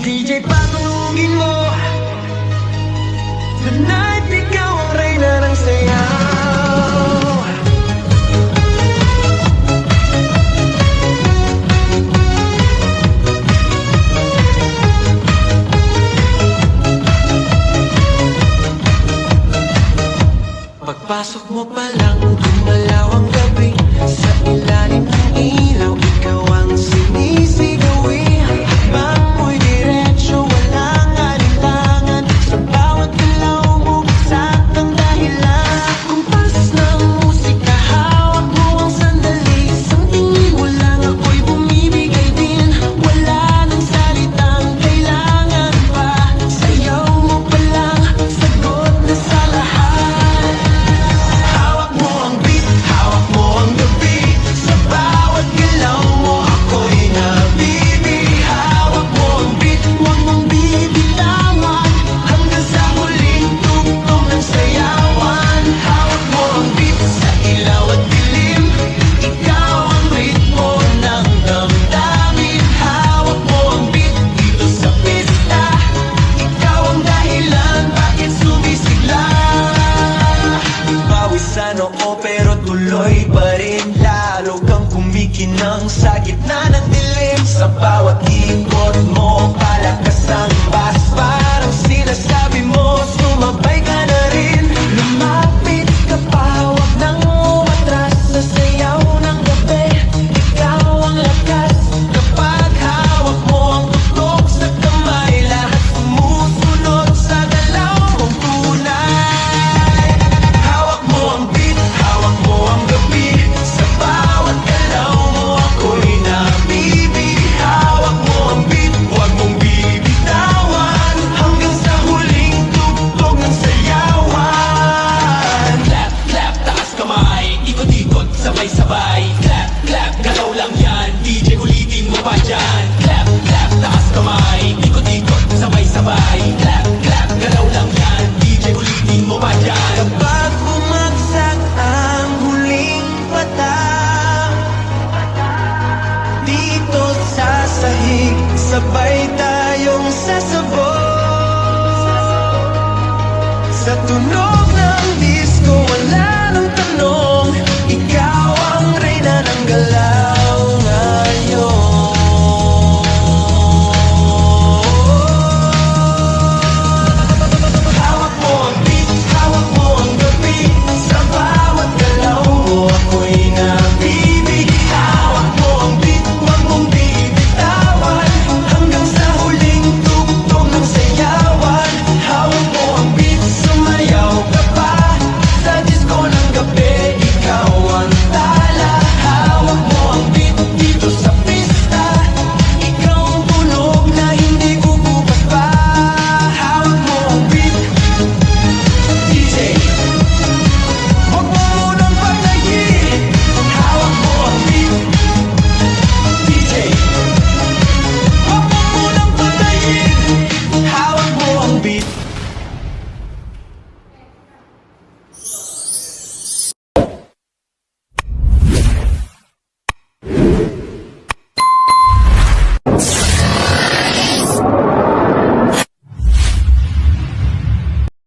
DJ patulungin mo. Tonight, ikaw ang reyna ng sayaw. Pagpasok mo pa lang, gumalaw ang gabi. Sa ilalim ng ilaw, ikaw ang sinisigawin. Bang mo'y diretsyo, walang alinlangan. Sa bawat galaw mo, baksak ang dahilan. Kumpas ng musika, hawak mo ang sandali. Isang tingin mo lang, ako'y bumibigay din. Wala nang salitang kailangan pa. Sayaw mo pa lang, sagot na sa lahat. Hawak mo ang beat, hawak mo ang gabi. Sa bawat galaw mo, ako'y nabibi. Hawak mo ang beat, huwag mong bibitawan. Hanggang sa huling tugtog ng sayawan. Hawak mo ang beat, sa ilaw at dilim. Ikaw ang ritmo ng damdamin. Hawak mo ang beat, dito sa pista. Ikaw ang dahilan, bakit sumisigla. Pawisan oo pero tuloy pa rin. Lalo kang kumikinang sa gitna ng dilim. Sa bawat ikot mo, palakas ang bass. Parang sinasabi mo, sumabay ka na rin. Lumapit ka pa, huwag nang umatras. Sa sayaw ng gabi, ikaw ang lakas. Kapag hawak mo ang tutok sa kamay, lahat sumusunod sa galaw mong tunay. Hawak mo ang beat, hawak mo ang gabi. Sa bawat galaw mo, ako'y nabibi. Hawak mo ang beat, huwag mong bibitawan. Hanggang sa huling tugtog ng sayawan. Clap, clap, taas kamay, ikot-ikot, sabay-sabay. Clap, clap, galaw lang yan, DJ ulitin mo pa dyan. Clap, clap, taas kamay, ikot-ikot, sabay-sabay. Clap, clap, galaw lang yan, DJ ulitin mo pa dyan. Kapag bumagsak ang huling patak, dito sa sahig, sabay tayong sasabog. Sa tunog ng disco,